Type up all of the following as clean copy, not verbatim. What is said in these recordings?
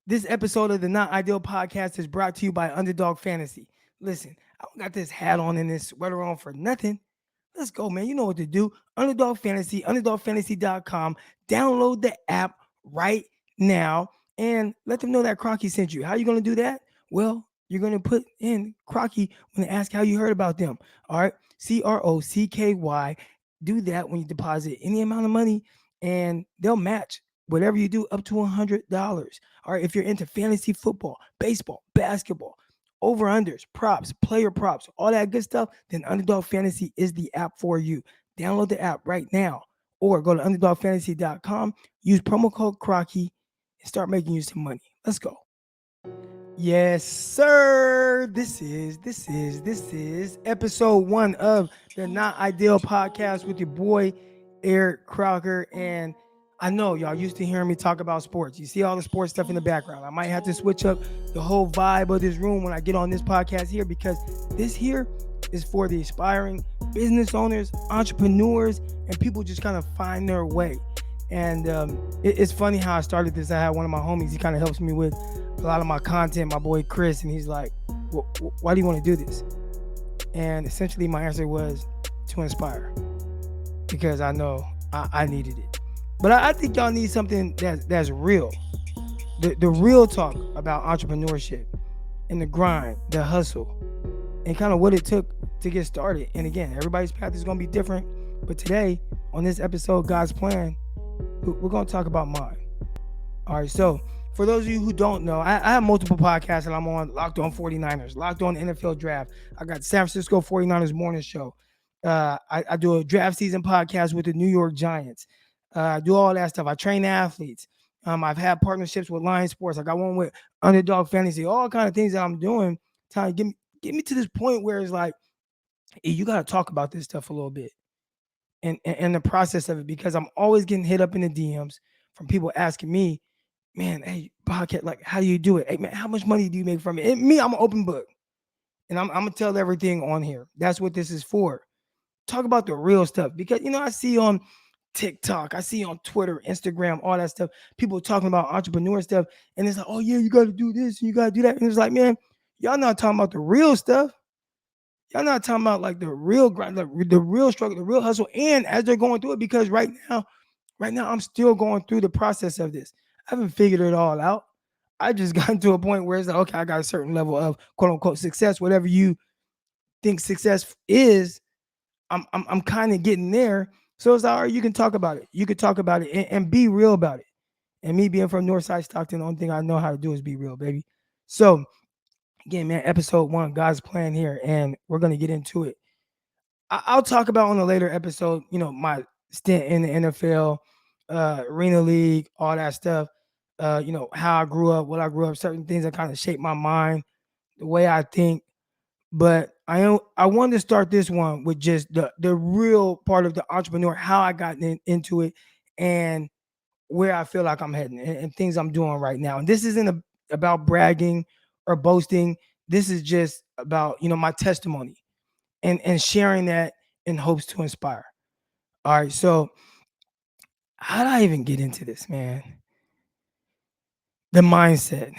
This episode of the Not Ideal Podcast is brought to you by Underdog Fantasy. Listen, I don't got this hat on and this sweater on for nothing. Let's go, man. You know what to do. Underdog Fantasy, underdogfantasy.com. Download the app right now and let them know that Crocky sent you. How are you going to do that? Well, you're going to put in Crocky when they ask how you heard about them. All right. Crocky. Do that when you deposit any amount of money and they'll match whatever you do up to $100. All right. If you're into fantasy football, baseball, basketball, over unders, props, player props, all that good stuff, then Underdog Fantasy is the app for you. Download the app right now or go to underdogfantasy.com, use promo code Crocky, and start making you some money. Let's go. Yes, sir. This is episode 1 of the Not Ideal Podcast with your boy Eric Crocker. And I know y'all used to hearing me talk about sports. You see all the sports stuff in the background. I might have to switch up the whole vibe of this room when I get on this podcast here, because this here is for the aspiring business owners, entrepreneurs, and people just kind of find their way. And it's funny how I started this. I had one of my homies, he kind of helps me with a lot of my content, my boy Chris, and he's like, why do you want to do this? And essentially my answer was to inspire, because I know I needed it. But I think y'all need something that's real. The real talk about entrepreneurship and the grind, the hustle, and kind of what it took to get started. And again, everybody's path is going to be different. But today, on this episode, God's Plan, we're going to talk about mine. All right, so for those of you who don't know, I have multiple podcasts that I'm on. Locked On 49ers, Locked On NFL Draft. I got San Francisco 49ers Morning Show. I do a draft season podcast with the New York Giants. I do all that stuff. I train athletes. I've had partnerships with Lion Sports. I got one with Underdog Fantasy. All kind of things that I'm doing trying to get me to this point where it's like, hey, you got to talk about this stuff a little bit and the process of it, because I'm always getting hit up in the DMs from people asking me, man, hey, podcast, like, how do you do it? Hey, man, how much money do you make from it? And me, I'm an open book, and I'm gonna tell everything on here. That's what this is for. Talk about the real stuff, because I see on TikTok, I see on Twitter, Instagram, all that stuff, people talking about entrepreneur stuff, and it's like, oh yeah, you got to do this and you got to do that, and it's like, man, y'all not talking about the real stuff. Y'all not talking about like the real grind, the real struggle, the real hustle, and as they're going through it, because right now, I'm still going through the process of this. I haven't figured it all out. I just gotten to a point where it's like, okay, I got a certain level of quote unquote success, whatever you think success is. I'm kind of getting there. So it's like, all right, you can talk about it. You can talk about it and be real about it. And me being from Northside Stockton, the only thing I know how to do is be real, baby. So again, man, episode 1, God's Plan here, and we're gonna get into it. I'll talk about on a later episode, my stint in the NFL, Arena League, all that stuff. How I grew up, what I grew up, certain things that kind of shaped my mind, the way I think. But I wanted to start this one with just the real part of the entrepreneur, how I got into it, and where I feel like I'm heading, and things I'm doing right now. And this isn't about bragging or boasting. This is just about my testimony and sharing that in hopes to inspire. All right, so how did I even get into this, man? The mindset.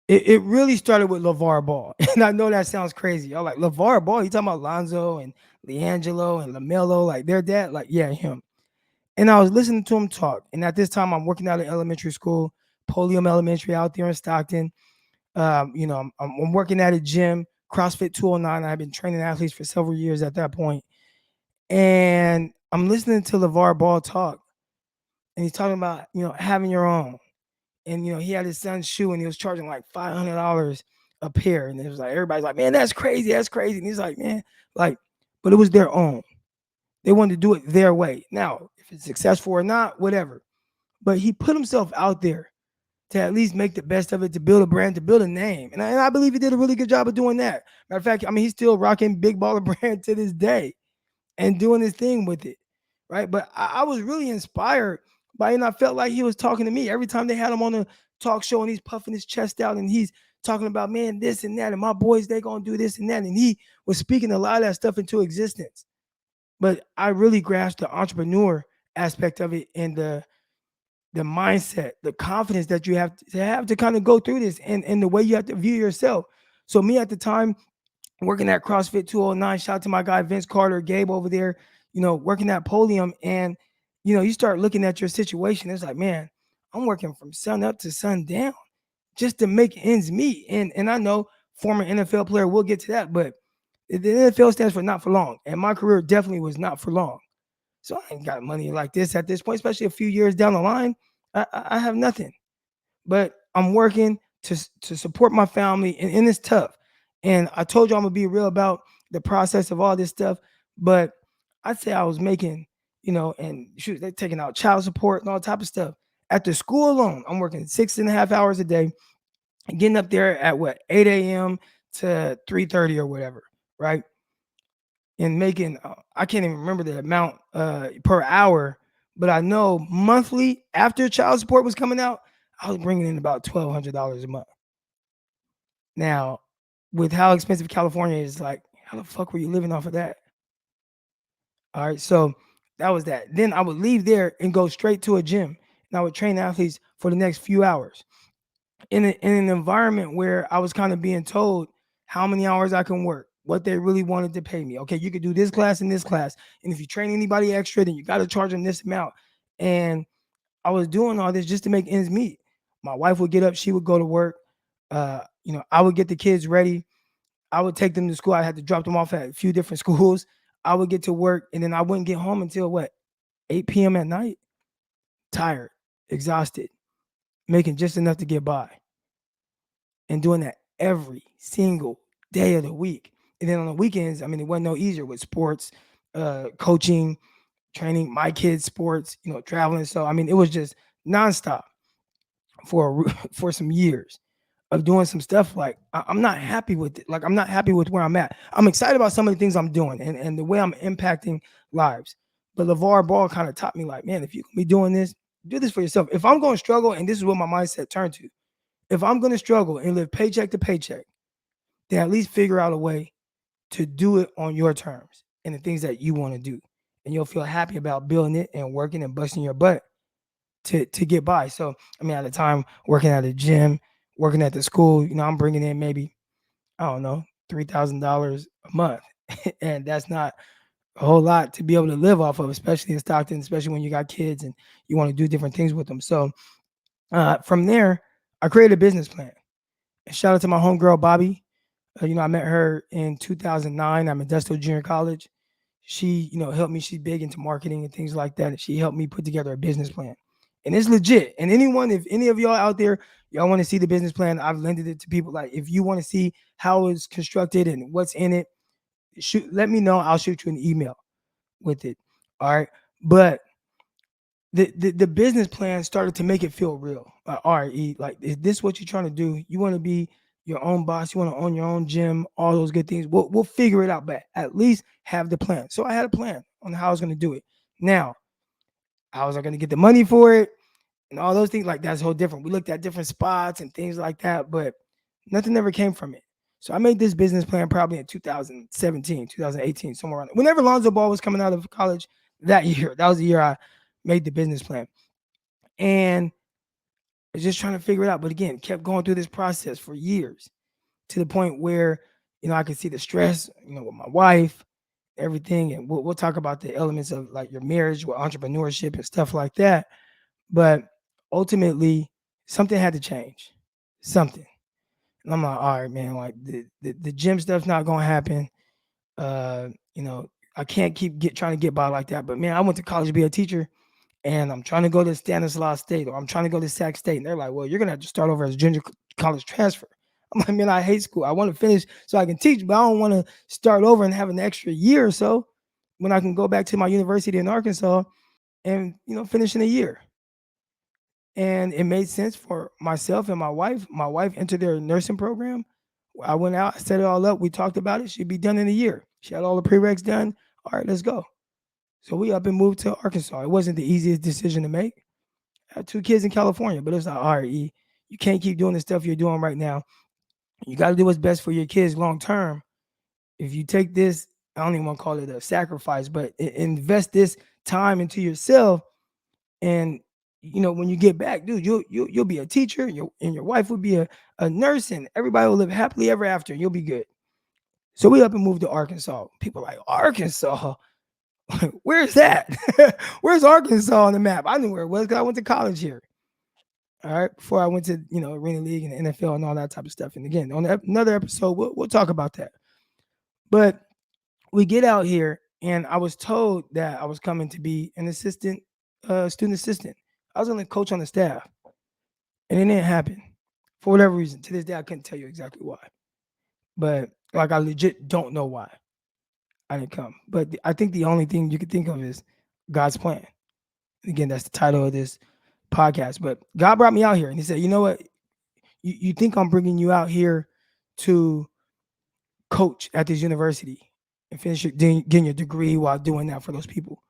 It really started with LeVar Ball. And I know that sounds crazy. Y'all like, LeVar Ball? You talking about Lonzo and LiAngelo and LaMelo? Like, their dad? Like, yeah, him. And I was listening to him talk. And at this time, I'm working out at elementary school, Polium Elementary out there in Stockton. I'm working at a gym, CrossFit 209. I've been training athletes for several years at that point. And I'm listening to LeVar Ball talk. And he's talking about, having your own. And, he had his son's shoe and he was charging like $500 a pair. And it was like, everybody's like, man, that's crazy. That's crazy. And he's like, man, like, but it was their own. They wanted to do it their way. Now, if it's successful or not, whatever. But he put himself out there to at least make the best of it, to build a brand, to build a name. And I believe he did a really good job of doing that. Matter of fact, he's still rocking Big Baller Brand to this day and doing his thing with it, right? But I was really inspired by it, and I felt like he was talking to me. Every time they had him on a talk show and he's puffing his chest out and he's talking about, man, this and that, and my boys, they going to do this and that. And he was speaking a lot of that stuff into existence. But I really grasped the entrepreneur aspect of it and the the mindset, the confidence that you have to kind of go through this, and the way you have to view yourself. So me at the time working at CrossFit 209, shout out to my guy Vince Carter, Gabe over there, working at Podium, and you start looking at your situation. It's like, man, I'm working from sun up to sun down just to make ends meet. And I know former NFL player, we'll get to that, but the NFL stands for not for long, and my career definitely was not for long. So I ain't got money like this at this point, especially a few years down the line. I have nothing, but I'm working to support my family, and it's tough. And I told you I'm gonna be real about the process of all this stuff, but I'd say I was making, and shoot, they're taking out child support and all type of stuff. At the school alone, I'm working 6.5 hours a day, getting up there at what 8 a.m. to 3:30 or whatever, right? And making I can't even remember the amount per hour, but I know monthly after child support was coming out, I was bringing in about $1,200 a month. Now, with how expensive California is, like, how the fuck were you living off of that? All right, so that was that. Then I would leave there and go straight to a gym, and I would train athletes for the next few hours in an environment where I was kind of being told how many hours I can work, what they really wanted to pay me. Okay, you could do this class and this class, and if you train anybody extra, then you got to charge them this amount. And I was doing all this just to make ends meet. My wife would get up, she would go to work. I would get the kids ready. I would take them to school. I had to drop them off at a few different schools. I would get to work, and then I wouldn't get home until what 8 p.m. at night, tired, exhausted, making just enough to get by, and doing that every single day of the week. And then on the weekends, I mean, it wasn't no easier with sports, coaching, training my kids' sports, traveling. So I mean, it was just nonstop for for some years of doing some stuff. Like I'm not happy with it. Like I'm not happy with where I'm at. I'm excited about some of the things I'm doing and the way I'm impacting lives. But LeVar Ball kind of taught me, like, man, if you can be doing this, do this for yourself. If I'm going to struggle, and this is what my mindset turned to, if I'm going to struggle and live paycheck to paycheck, then at least figure out a way to do it on your terms and the things that you want to do. And you'll feel happy about building it and working and busting your butt to get by. So, I mean, at the time, working at a gym, working at the school, I'm bringing in maybe, I don't know, $3,000 a month. And that's not a whole lot to be able to live off of, especially in Stockton, especially when you got kids and you want to do different things with them. So, from there, I created a business plan. And shout out to my homegirl, Bobby. I met her in 2009. I'm at Modesto Junior College. She, helped me. She's big into marketing and things like that. And she helped me put together a business plan. And it's legit. And if any of y'all out there, y'all want to see the business plan, I've lended it to people. Like, if you want to see how it's constructed and what's in it, let me know. I'll shoot you an email with it. All right. But the business plan started to make it feel real. Like, all right, E, like, is this what you're trying to do? You want to be your own boss, you want to own your own gym, all those good things. We'll figure it out, but at least have the plan. So I had a plan on how I was going to do it. Now, how was I going to get the money for it and all those things? Like, that's whole different. We looked at different spots and things like that, but nothing ever came from it. So I made this business plan probably in 2017, 2018, somewhere around there. Whenever Lonzo Ball was coming out of college that year, that was the year I made the business plan. And I was just trying to figure it out. But again, kept going through this process for years to the point where, I could see the stress, with my wife, everything. And we'll talk about the elements of like your marriage with entrepreneurship and stuff like that. But ultimately, something had to change. Something. And I'm like, all right, man, like the gym stuff's not gonna happen. Uh, I can't keep trying to get by like that. But man, I went to college to be a teacher, and I'm trying to go to Stanislaus State, or I'm trying to go to Sac State. And they're like, well, you're gonna have to start over as a junior college transfer. I'm like, man, I hate school. I want to finish so I can teach, but I don't want to start over and have an extra year or so when I can go back to my university in Arkansas and finish in a year. And it made sense for myself and my wife. My wife entered their nursing program. I went out, I set it all up. We talked about it. She'd be done in a year. She had all the prereqs done. All right, let's go. So we up and moved to Arkansas. It wasn't the easiest decision to make. I had 2 kids in California, but it's like, all right, E, you can't keep doing the stuff you're doing right now. You got to do what's best for your kids long term. If you take this, I don't even want to call it a sacrifice, but invest this time into yourself, and when you get back, dude, you'll be a teacher, and your wife will be a nurse, and everybody will live happily ever after, and you'll be good. So we up and moved to Arkansas. People like, Arkansas? Where's that? Where's Arkansas on the map? I knew where it was because I went to college here. All right, before I went to Arena League and the NFL and all that type of stuff. And again, on another episode, we'll talk about that. But we get out here, and I was told that I was coming to be an assistant, student assistant. I was only coach on the staff, and it didn't happen for whatever reason. To this day, I couldn't tell you exactly why, but like I legit don't know why I didn't come. But I think the only thing you could think of is God's plan. Again, that's the title of this podcast. But God brought me out here, and He said, "You know what? You think I'm bringing you out here to coach at this university and finish getting your degree while doing that for those people?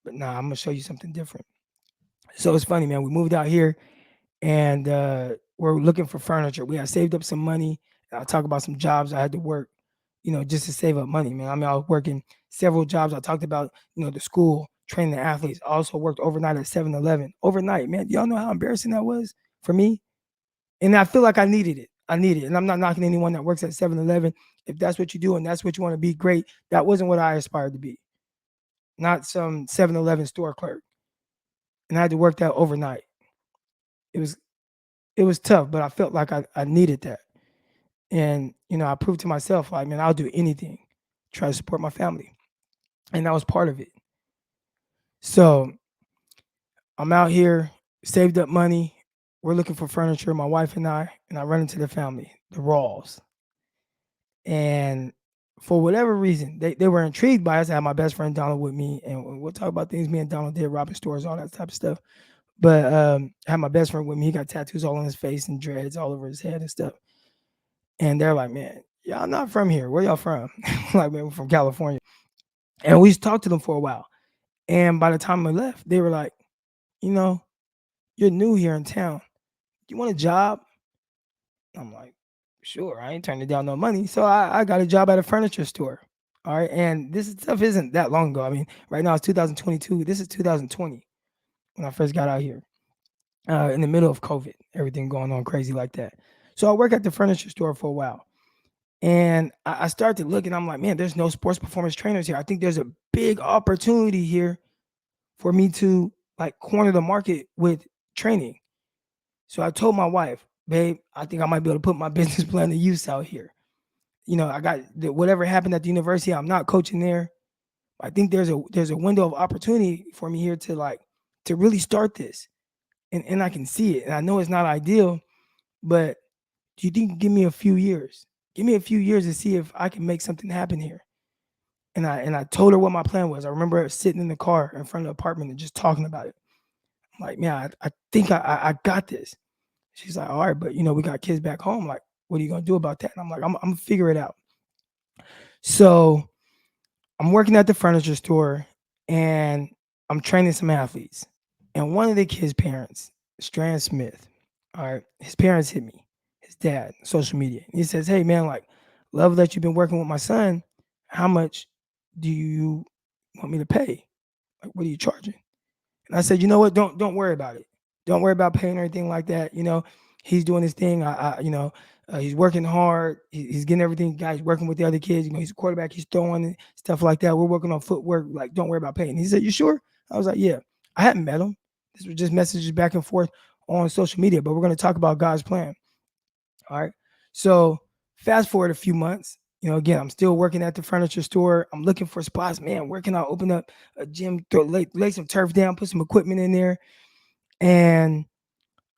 But nah, I'm gonna show you something different." So it's funny, man. We moved out here, and we're looking for furniture. We had saved up some money. I'll talk about some jobs I had to work, just to save up money, man. I mean, I was working several jobs. I talked about, the school, training the athletes. I also worked overnight at 7-Eleven. Overnight, man. Y'all know how embarrassing that was for me? And I feel like I needed it. I need it. And I'm not knocking anyone that works at 7-Eleven. If that's what you do and that's what you want to be, great. That wasn't what I aspired to be. Not some 7-Eleven store clerk. And I had to work that overnight. It was tough, but I felt like I needed that. And, I proved to myself, like, man, I'll do anything, try to support my family. And that was part of it. So I'm out here, saved up money. We're looking for furniture, my wife and I run into the family, the Rawls. And for whatever reason, they were intrigued by us. I had my best friend Donald with me, and we'll talk about things me and Donald did, robbing stores, all that type of stuff. But I had my best friend with me. He got tattoos all on his face and dreads all over his head and stuff. And they're like, man, y'all not from here. Where y'all from? Like, man, we're from California. And we talked to them for a while. And by the time we left, they were like, you're new here in town. Do you want a job? I'm like, sure. I ain't turning down no money. So I got a job at a furniture store. All right. And this stuff isn't that long ago. I mean, right now it's 2022. This is 2020 when I first got out here, in the middle of COVID, everything going on crazy like that. So I worked at the furniture store for a while. And I started looking, I'm like, man, there's no sports performance trainers here. I think there's a big opportunity here for me to like corner the market with training. So I told my wife, babe, I think I might be able to put my business plan to use out here. I got whatever happened at the university, I'm not coaching there. I think there's a window of opportunity for me here to really start this. And I can see it. And I know it's not ideal, but do you think give me a few years? Give me a few years to see if I can make something happen here. And I told her what my plan was. I remember sitting in the car in front of the apartment and just talking about it. I'm like, man, I think I got this. She's like, all right, but we got kids back home. Like, what are you gonna do about that? And I'm like, I'm gonna figure it out. So I'm working at the furniture store and I'm training some athletes. And one of the kids' parents, Strand Smith, all right, his parents hit me, his dad, social media. And he says, hey man, like, love that you've been working with my son. How much do you want me to pay? Like, what are you charging? And I said, you know what? Don't worry about it. Don't worry about paying or anything like that. He's doing his thing. He's working hard. He's getting everything. Guys working with the other kids. He's a quarterback. He's throwing and stuff like that. We're working on footwork. Like, don't worry about paying. He said, you sure? I was like, yeah. I hadn't met him. This was just messages back and forth on social media. But we're going to talk about God's plan. All right. So fast forward a few months. Again, I'm still working at the furniture store. I'm looking for spots. Man, where can I open up a gym, lay some turf down, put some equipment in there? And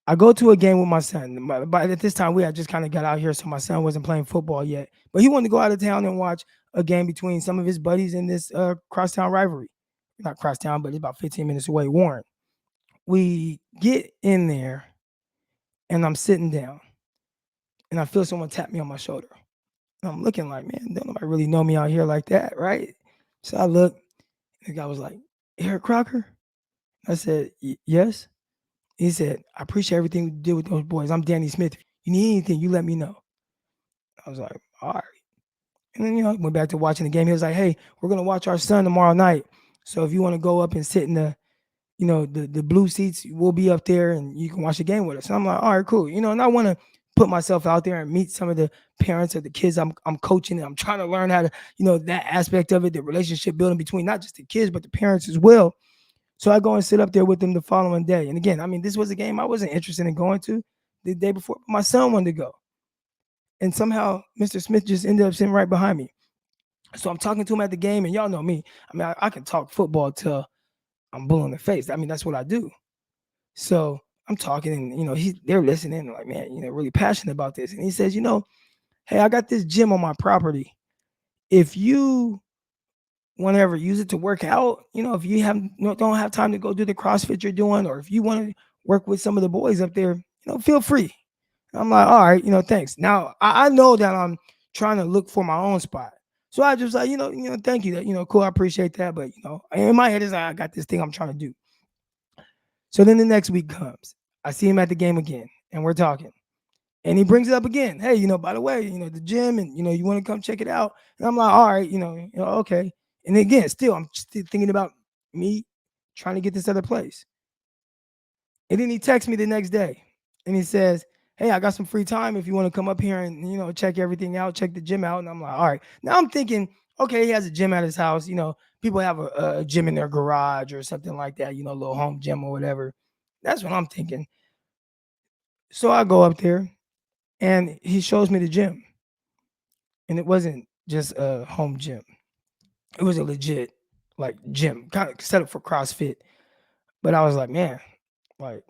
I go to a game with my son. But at this time, we had just kind of got out here, so my son wasn't playing football yet. But he wanted to go out of town and watch a game between some of his buddies in this crosstown rivalry. Not crosstown, but it's about 15 minutes away, Warren. We get in there, and I'm sitting down, and I feel someone tap me on my shoulder. And I'm looking like, man, don't nobody really know me out here like that, right? So I look, and the guy was like, Eric Crocker? I said, yes. He said, I appreciate everything you did with those boys. I'm Danny Smith. If you need anything, you let me know. I was like, all right. And then, went back to watching the game. He was like, hey, we're going to watch our son tomorrow night. So if you want to go up and sit in the blue seats will be up there and you can watch the game with us. And I'm like, all right, cool. And I want to put myself out there and meet some of the parents of the kids I'm coaching. And I'm trying to learn how to, that aspect of it, the relationship building between not just the kids, but the parents as well. So I go and sit up there with them the following day. And again, I mean, this was a game I wasn't interested in going to the day before. But my son wanted to go. And somehow Mr. Smith just ended up sitting right behind me. So I'm talking to him at the game, and y'all know me. I mean, I can talk football till I'm blue in the face. I mean, that's what I do. So I'm talking, and they're listening, like, man, really passionate about this. And he says, hey, I got this gym on my property. If you want to ever use it to work out, if you don't have time to go do the CrossFit you're doing, or if you want to work with some of the boys up there, feel free. I'm like, all right, thanks. Now I know that I'm trying to look for my own spot. So I just like, thank you. That, cool. I appreciate that. But in my head is like, I got this thing I'm trying to do. So then the next week comes. I see him at the game again, and we're talking. And he brings it up again. Hey, by the way, the gym, and you want to come check it out. And I'm like, all right, okay. And again, still, I'm still thinking about me trying to get this other place. And then he texts me the next day and he says, hey, I got some free time if you want to come up here and, check everything out, check the gym out. And I'm like, all right. Now I'm thinking, okay, he has a gym at his house. People have a gym in their garage or something like that, a little home gym or whatever. That's what I'm thinking. So I go up there and he shows me the gym. And it wasn't just a home gym. It was a legit like gym, kind of set up for CrossFit. But I was like, man, like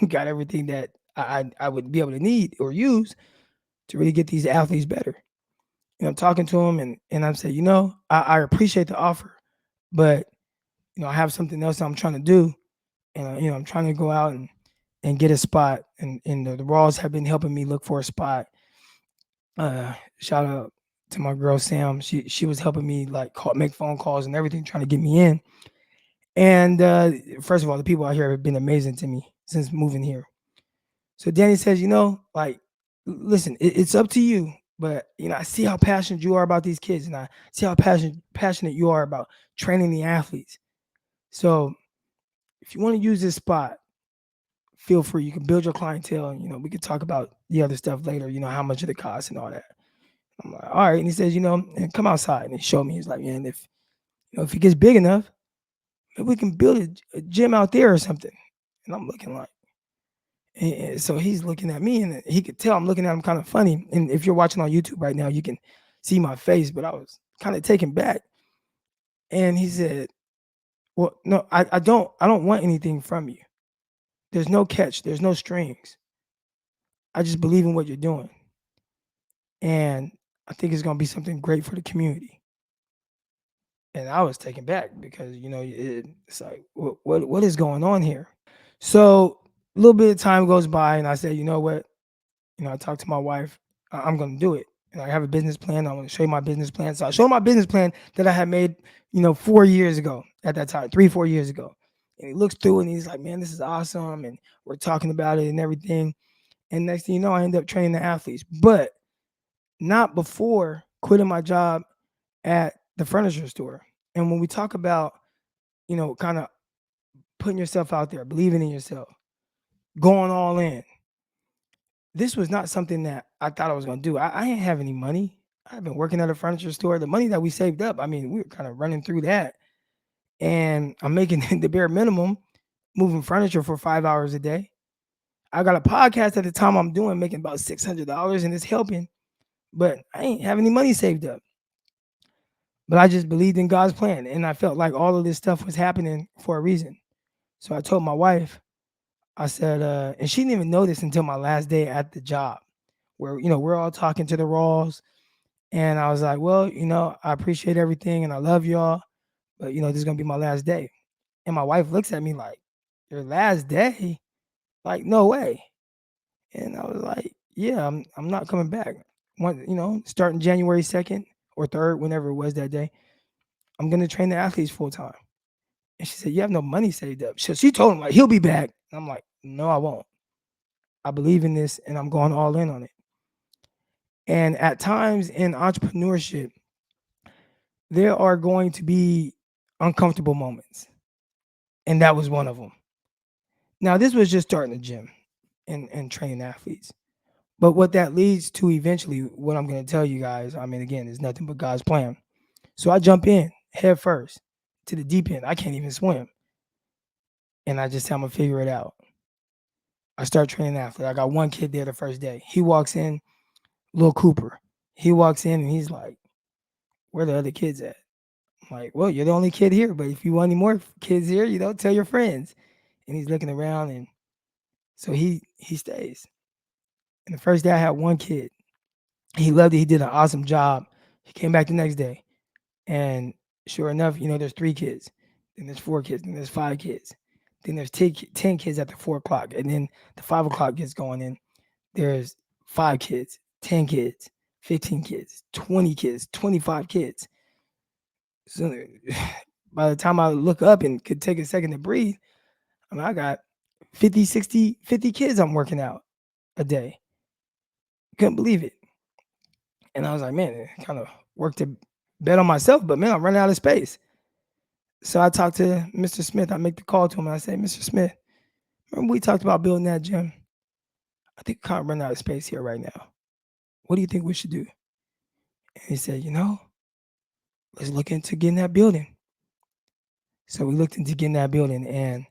got everything that I would be able to need or use to really get these athletes better. I'm talking to him and I'm saying, I appreciate the offer, but I have something else I'm trying to do. And I'm trying to go out and get a spot. And the Raws have been helping me look for a spot. Shout out to my girl Sam. She was helping me like make phone calls and everything, trying to get me in. And first of all, the people out here have been amazing to me since moving here. So Danny says, like, listen, it's up to you. But, I see how passionate you are about these kids. And I see how passionate you are about training the athletes. So if you want to use this spot, feel free. You can build your clientele. And, we could talk about the other stuff later, how much it costs and all that. I'm like, all right. And he says, and come outside. And he showed me. He's like, man, if it gets big enough, maybe we can build a gym out there or something. And I'm looking like, and so he's looking at me, and he could tell I'm looking at him kind of funny. And if you're watching on YouTube right now, you can see my face, but I was kind of taken back. And he said, well, no, I don't want anything from you. There's no catch. There's no strings. I just believe in what you're doing. And I think it's going to be something great for the community. And I was taken back because, it's like, what is going on here? So a little bit of time goes by, and I said, you know what? I talked to my wife. I'm going to do it. And I have a business plan. I want to show you my business plan. So I showed my business plan that I had made, 4 years ago at that time, 3-4 years ago. And he looks through and he's like, man, this is awesome. And we're talking about it and everything. And next thing you know, I end up training the athletes, but not before quitting my job at the furniture store. And when we talk about, kind of putting yourself out there, believing in yourself, going all in, this was not something that I thought I was going to do. I didn't have any money. I've been working at a furniture store. The money that we saved up, I mean, we were kind of running through that. And I'm making the bare minimum, moving furniture for 5 hours a day. I got a podcast at the time I'm doing, making about $600, and it's helping. But I ain't have any money saved up. But I just believed in God's plan. And I felt like all of this stuff was happening for a reason. So I told my wife, I said, and she didn't even know this until my last day at the job, where, we're all talking to the Raws. And I was like, well, I appreciate everything and I love y'all, but, this is going to be my last day. And my wife looks at me like, your last day? Like, no way. And I was like, yeah, I'm not coming back. Starting January 2nd or 3rd, whenever it was that day, I'm going to train the athletes full time. And she said, you have no money saved up. So she told him, like, he'll be back. And I'm like, no, I won't. I believe in this and I'm going all in on it. And at times in entrepreneurship, there are going to be uncomfortable moments. And that was one of them. Now, this was just starting the gym and training athletes. But what that leads to eventually, what I'm going to tell you guys, I mean, again, is nothing but God's plan. So I jump in head first to the deep end. I can't even swim. And I just say, I'm going to figure it out. I start training athletes. I got one kid there the first day. He walks in, Lil Cooper. He walks in and he's like, where the other kids at? I'm like, well, you're the only kid here, but if you want any more kids here, tell your friends. And he's looking around, and so he stays. And the first day I had one kid. He loved it. He did an awesome job. He came back the next day. And sure enough, there's 3 kids. Then there's 4 kids. Then there's 5 kids. Then there's 10 kids at the 4 o'clock. And then the 5 o'clock gets going in. There's 5 kids, 10 kids, 15 kids, 20 kids, 25 kids. So by the time I look up and could take a second to breathe, I got 50, 60, 50 kids I'm working out a day. Couldn't believe it. And I was like, man, it kind of worked to bet on myself, but man, I'm running out of space. So I talked to Mr. Smith. I make the call to him and I say, Mr. Smith, remember we talked about building that gym? I think we're kind of running out of space here right now. What do you think we should do? And he said, let's look into getting that building. So we looked into getting that building, and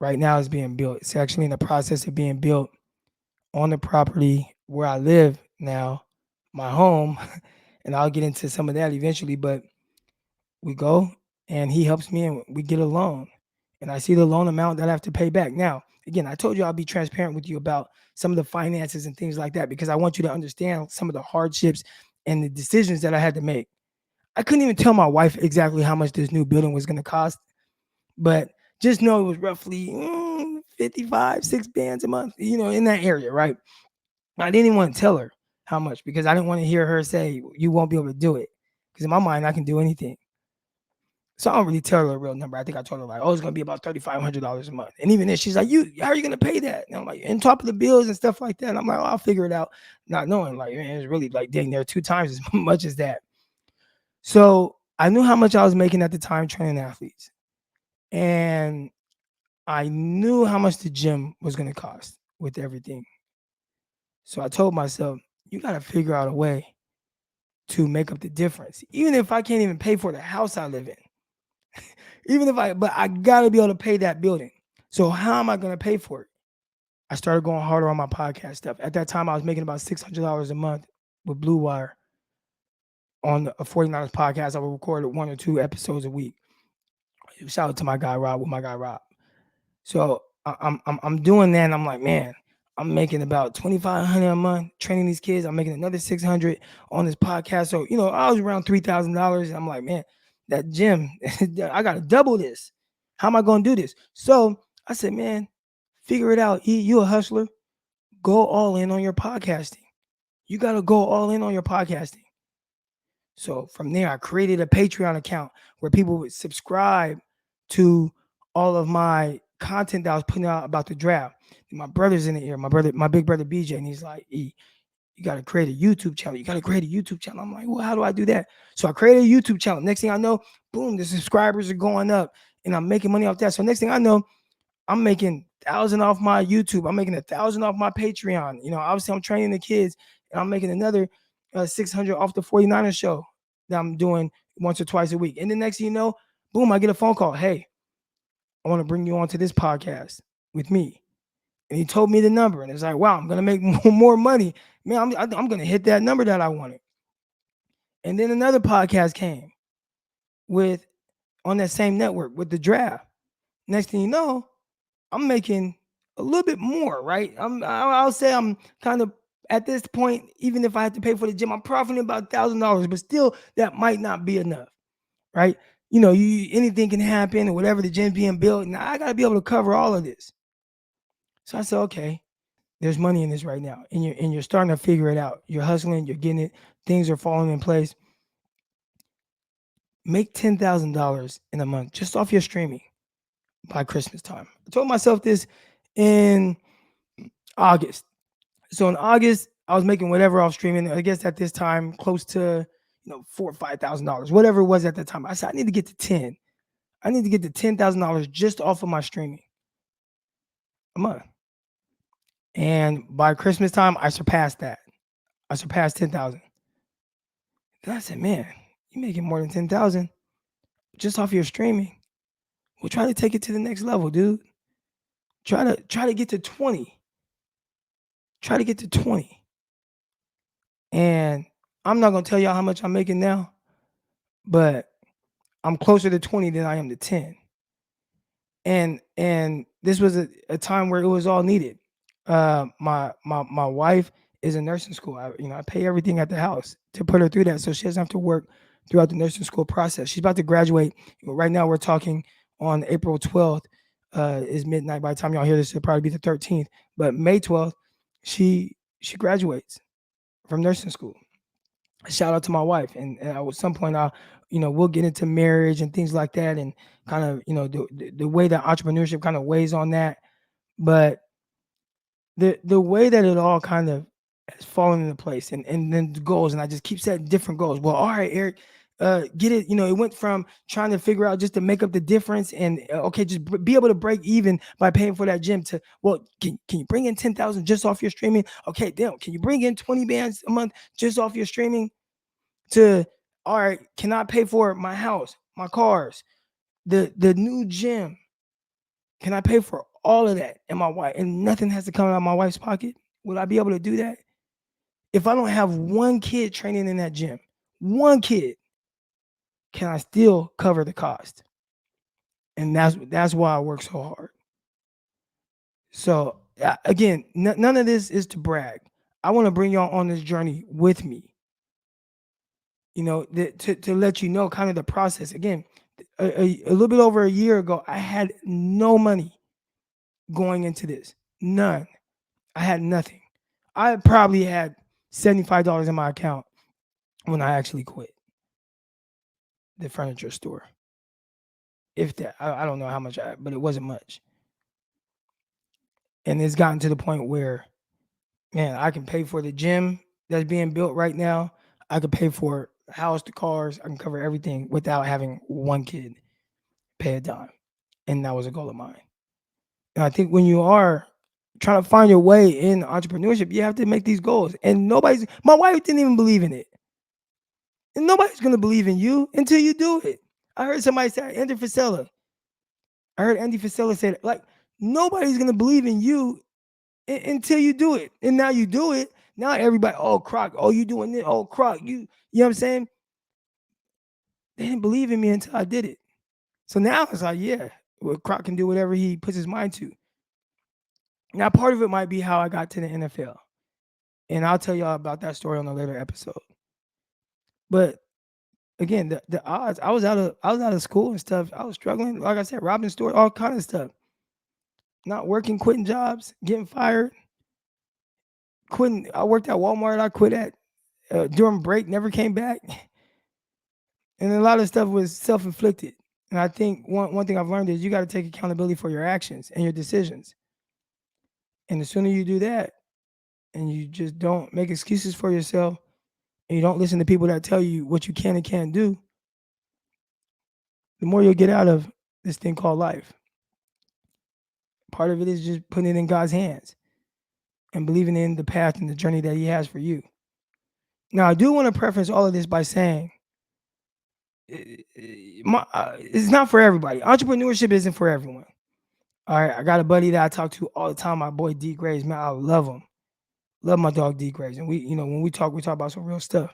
right now it's being built. It's actually in the process of being built on the property where I live now, my home. And I'll get into some of that eventually, but we go and he helps me and we get a loan. And I see the loan amount that I have to pay back. Now, again, I told you I'll be transparent with you about some of the finances and things like that because I want you to understand some of the hardships and the decisions that I had to make. I couldn't even tell my wife exactly how much this new building was going to cost, but just know it was roughly 55, 6 bands a month, in that area, right? I didn't even want to tell her how much because I didn't want to hear her say, you won't be able to do it. Because in my mind, I can do anything. So I don't really tell her a real number. I think I told her like, oh, it's gonna be about $3,500 a month. And even then, she's like, how are you gonna pay that? And I'm like, on top of the bills and stuff like that. And I'm like, oh, I'll figure it out, not knowing like, man, it's really like dang near 2 times as much as that. So I knew how much I was making at the time training athletes, and I knew how much the gym was gonna cost with everything. So I told myself, you gotta figure out a way to make up the difference, even if I can't even pay for the house I live in. But I gotta be able to pay that building. So how am I gonna pay for it? I started going harder on my podcast stuff. At that time, I was making about $600 a month with Blue Wire on a 49ers podcast. I would record 1 or 2 episodes a week. Shout out to my guy Rob with my guy Rob. So I'm doing that, and I'm like, man, I'm making about $2,500 a month training these kids. I'm making another $600 on this podcast. So I was around $3,000, and I'm like, man, that gym, I gotta double this. How am I gonna do this? So I said, man, figure it out. You a hustler. Go all in on your podcasting. You gotta go all in on your podcasting. So from there, I created a Patreon account where people would subscribe to all of my content that I was putting out about the draft. My brother's in the ear, my big brother BJ, and he's like, E, you got to create a YouTube channel. You got to create a YouTube channel. I'm like, well, how do I do that? So I created a YouTube channel. Next thing I know, boom, the subscribers are going up and I'm making money off that. So next thing I know, I'm making 1,000 off my YouTube. I'm making 1,000 off my Patreon. Obviously I'm training the kids and I'm making another 600 off the 49ers show that I'm doing once or twice a week. And the next thing you know, boom, I get a phone call. Hey, I want to bring you onto this podcast with me. And he told me the number, and it's like, wow, I'm gonna make more money, man. I'm gonna hit that number that I wanted. And then another podcast came with on that same network with the draft. Next thing you know, I'm making a little bit more, right? I'll say I'm kind of at this point, even if I had to pay for the gym, I'm profiting about $1,000, but still that might not be enough, right? Anything can happen or whatever, the gym being built, and I gotta be able to cover all of this. So I said, okay, there's money in this right now, and you're starting to figure it out. You're hustling, you're getting it, things are falling in place. Make $10,000 in a month just off your streaming by Christmas time. I told myself this in August. So in August, I was making whatever off streaming. I guess at this time, close to $4,000 or $5,000, whatever it was at the time. I said I need to get to 10. I need to get to $10,000 just off of my streaming a month. And by Christmas time, I surpassed that. I surpassed 10,000. Then I said, man, you making more than 10,000 just off your streaming. Well, try to take it to the next level, dude. Try to get to 20. Try to get to 20. And I'm not gonna tell y'all how much I'm making now, but I'm closer to 20 than I am to 10. And this was a time where it was all needed. My wife is in nursing school. I pay everything at the house to put her through that, so she doesn't have to work throughout the nursing school process. She's about to graduate. Right now, we're talking on April 12th. Is midnight. By the time y'all hear this, it'll probably be the 13th. But May 12th, she graduates from nursing school. Shout out to my wife. And at some point, we'll get into marriage and things like that, and kind of, the way that entrepreneurship kind of weighs on that. But the way that it all kind of has fallen into place, and then the goals, and I just keep setting different goals. Well, all right, Eric, get it. It went from trying to figure out just to make up the difference, and okay, just be able to break even by paying for that gym, to, well, can you bring in 10,000 just off your streaming? Okay, damn, can you bring in 20 bands a month just off your streaming? To, all right, can I pay for my house, my cars, the new gym? Can I pay for all of that? And my wife, and nothing has to come out of my wife's pocket? Will I be able to do that? If I don't have one kid training in that gym, one kid, can I still cover the cost? And that's why I work so hard. So again, none of this is to brag. I want to bring y'all on this journey with me. To let you know kind of the process. Again, a little bit over a year ago, I had no money going into this. None. I had nothing. I probably had $75 in my account when I actually quit the furniture store. If that, I don't know how much but it wasn't much. And it's gotten to the point where, man, I can pay for the gym that's being built right now. I could pay for the house, the cars. I can cover everything without having one kid pay a dime. And that was a goal of mine. And I think when you are trying to find your way in entrepreneurship, you have to make these goals. And my wife didn't even believe in it. And nobody's going to believe in you until you do it. I heard somebody say, Andy Frisella. I heard Andy Frisella say that. Like, nobody's going to believe in you until you do it. And now you do it. Now everybody, oh, Croc, oh, you doing this? Oh, Croc, you know what I'm saying? They didn't believe in me until I did it. So now it's like, yeah, well, Croc can do whatever he puts his mind to. Now, part of it might be how I got to the NFL. And I'll tell y'all about that story on a later episode. But again, the odds, I was out of school and stuff. I was struggling, like I said, robbing stores, all kind of stuff. Not working, quitting jobs, getting fired, quitting. I worked at Walmart. I quit at during break, never came back. And a lot of stuff was self-inflicted. And I think one thing I've learned is you got to take accountability for your actions and your decisions. And the sooner you do that, and you just don't make excuses for yourself, and you don't listen to people that tell you what you can and can't do, the more you'll get out of this thing called life. Part of it is just putting it in God's hands and believing in the path and the journey that He has for you. Now, I do want to preface all of this by saying, it's not for everybody. Entrepreneurship isn't for everyone. All right, I got a buddy that I talk to all the time, my boy D Graves. Man, I love him. Love my dog D Graves. And when we talk about some real stuff.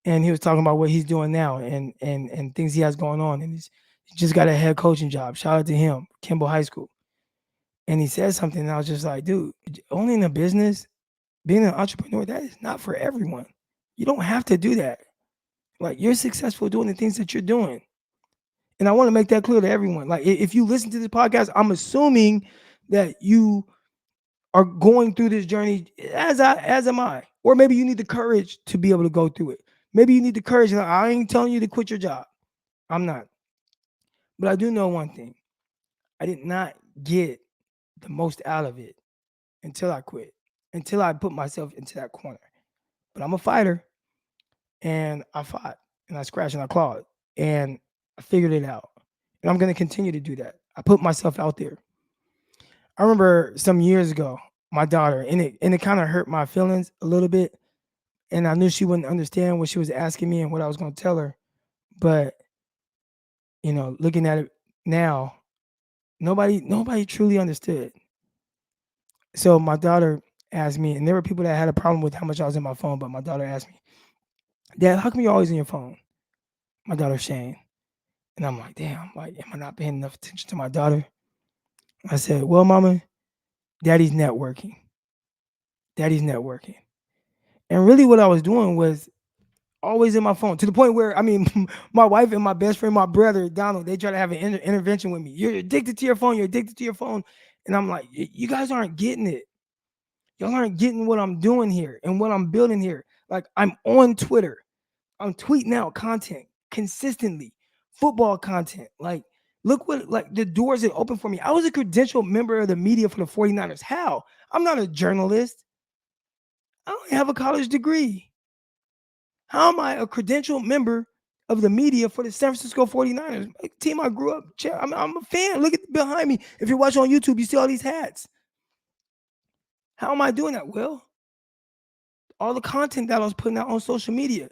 And he was talking about what he's doing now and things he has going on. And he just got a head coaching job. Shout out to him, Kimball High School. And he said something, and I was just like, dude, owning a business, being an entrepreneur, that is not for everyone. You don't have to do that. Like, you're successful doing the things that you're doing. And I want to make that clear to everyone. Like, if you listen to this podcast, I'm assuming that you are going through this journey as am I. Or maybe you need the courage to be able to go through it. Maybe you need the courage. I ain't telling you to quit your job. I'm not. But I do know one thing. I did not get the most out of it until I quit, until I put myself into that corner. But I'm a fighter, and I fought, and I scratched, and I clawed, and I figured it out. And I'm going to continue to do that. I put myself out there. I remember some years ago, my daughter, and it kind of hurt my feelings a little bit. And I knew she wouldn't understand what she was asking me and what I was going to tell her. But, looking at it now, nobody truly understood. So my daughter asked me, and there were people that had a problem with how much I was in my phone, but my daughter asked me, Dad, how come you're always in your phone? My daughter Shane. And I'm like, damn, like, am I not paying enough attention to my daughter? I said, well, mama, daddy's networking. Daddy's networking. And really what I was doing was always in my phone, to the point where, my wife and my best friend, my brother, Donald, they try to have an intervention with me. You're addicted to your phone. You're addicted to your phone. And I'm like, you guys aren't getting it. Y'all aren't getting what I'm doing here and what I'm building here. Like, I'm on Twitter. I'm tweeting out content consistently, football content. Like, look what, like, the doors that open for me. I was a credentialed member of the media for the 49ers. How? I'm not a journalist. I don't have a college degree. How am I a credentialed member of the media for the San Francisco 49ers? A team I grew up. I'm a fan. Look at behind me. If you're watching on YouTube, you see all these hats. How am I doing that? Well, all the content that I was putting out on social media.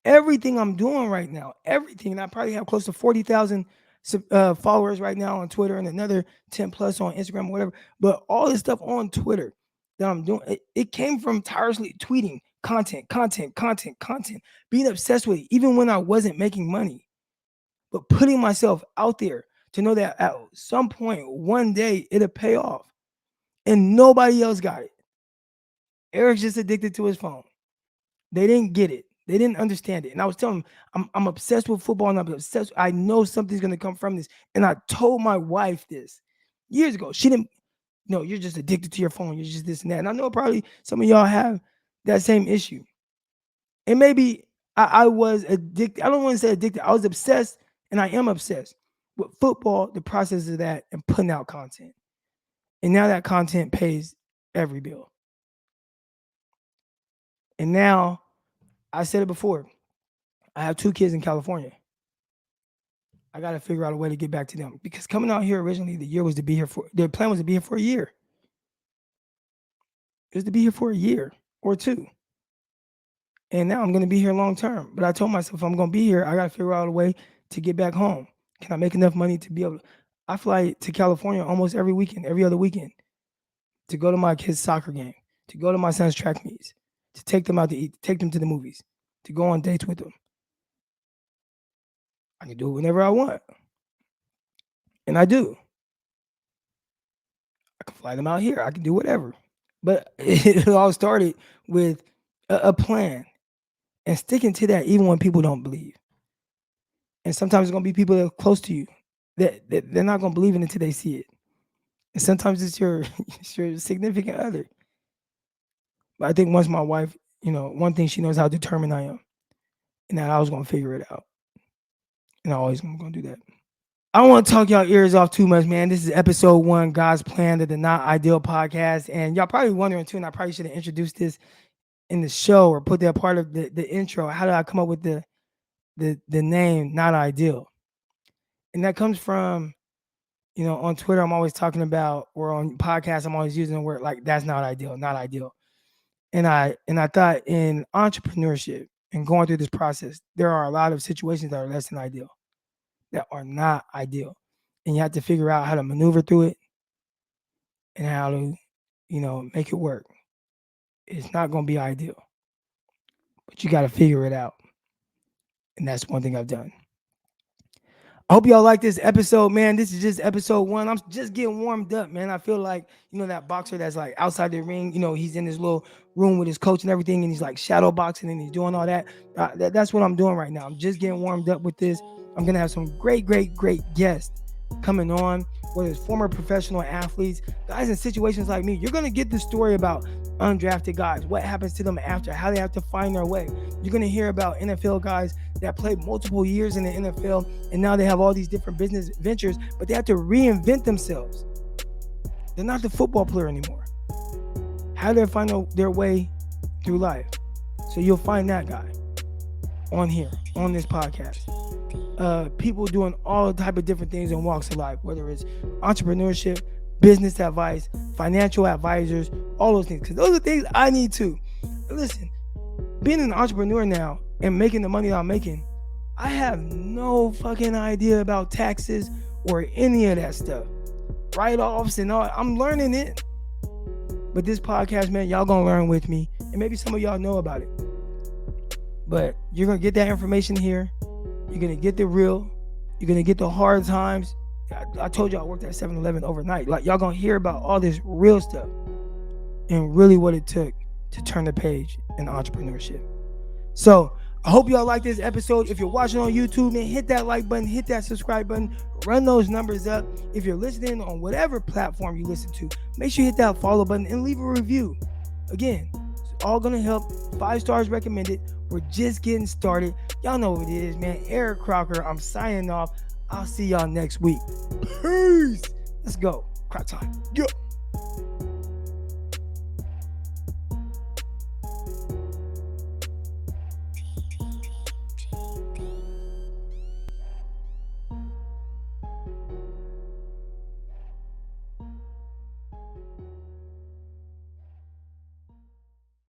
Everything I'm doing right now, everything. And I probably have close to 40,000 followers right now on Twitter and another 10 plus on Instagram, whatever. But all this stuff on Twitter that I'm doing, it came from tirelessly tweeting content, being obsessed with it, even when I wasn't making money. But putting myself out there to know that at some point, one day, it'll pay off. And nobody else got it. Eric's just addicted to his phone. They didn't get it. They didn't understand it. And I was telling them, I'm obsessed with football and I'm obsessed. I know something's going to come from this. And I told my wife this years ago. She didn't, no, you're just addicted to your phone. You're just this and that. And I know probably some of y'all have that same issue. And maybe I was addicted. I don't want to say addicted. I was obsessed, and I am obsessed with football, the process of that, and putting out content. And now that content pays every bill. And now, I said it before, I have 2 kids in California. I got to figure out a way to get back to them. Because coming out here originally, the plan was to be here for a year. It was to be here for a year or 2. And now I'm going to be here long term. But I told myself, if I'm going to be here, I got to figure out a way to get back home. Can I make enough money to be able to? I fly to California almost every weekend, every other weekend, to go to my kids' soccer game, to go to my son's track meets, to take them out to eat, to take them to the movies, to go on dates with them. I can do it whenever I want. And I do. I can fly them out here. I can do whatever. But it all started with a plan and sticking to that even when people don't believe. And sometimes it's going to be people that are close to you that they're not going to believe in it until they see it. And sometimes it's your significant other. But I think once my wife, one thing, she knows how determined I am, and that I was going to figure it out. And I always going to do that. I don't want to talk y'all ears off too much, man. This is episode 1, God's Plan of the Not Ideal podcast. And y'all probably wondering too, and I probably should have introduced this in the show or put that part of the intro. How did I come up with the name Not Ideal? And that comes from, on Twitter, I'm always talking about, or on podcasts, I'm always using the word like, that's not ideal, not ideal. And I thought in entrepreneurship and going through this process, there are a lot of situations that are less than ideal, that are not ideal. And you have to figure out how to maneuver through it and how to, make it work. It's not going to be ideal, but you got to figure it out. And that's one thing I've done. I hope y'all like this episode, man. This is just episode 1. I'm just getting warmed up, man. I feel like, that boxer that's like outside the ring, he's in his little room with his coach and everything, and he's like shadow boxing and he's doing all that. That's what I'm doing right now. I'm just getting warmed up with this. I'm going to have some great guests coming on, whether it's former professional athletes, guys in situations like me. You're going to get the story about undrafted guys, what happens to them after, how they have to find their way. You're going to hear about NFL guys that played multiple years in the NFL and now they have all these different business ventures, but they have to reinvent themselves. They're not the football player anymore. How do they find their way through life? So you'll find that guy on here, on this podcast. people doing all type of different things in walks of life, whether it's entrepreneurship, business advice, financial advisors, all those things. Because those are things I need too. Listen, being an entrepreneur now and making the money I'm making, I have no fucking idea about taxes or any of that stuff. Write-offs and all. I'm learning it. But this podcast, man, y'all gonna learn with me. And maybe some of y'all know about it. But you're gonna get that information here. You're gonna get the real. You're gonna get the hard times. I told y'all I worked at 7-Eleven overnight. Like, y'all gonna hear about all this real stuff and really what it took to turn the page in entrepreneurship. So I hope y'all like this episode. If you're watching on YouTube, man, hit that like button, hit that subscribe button, run those numbers up. If you're listening on whatever platform you listen to, make sure you hit that follow button and leave a review. Again, it's all gonna help. 5 stars recommended. We're just getting started. Y'all know what it is, man. Eric Crocker, I'm signing off. I'll see y'all next week. Peace. Let's go. Crop time. Yeah.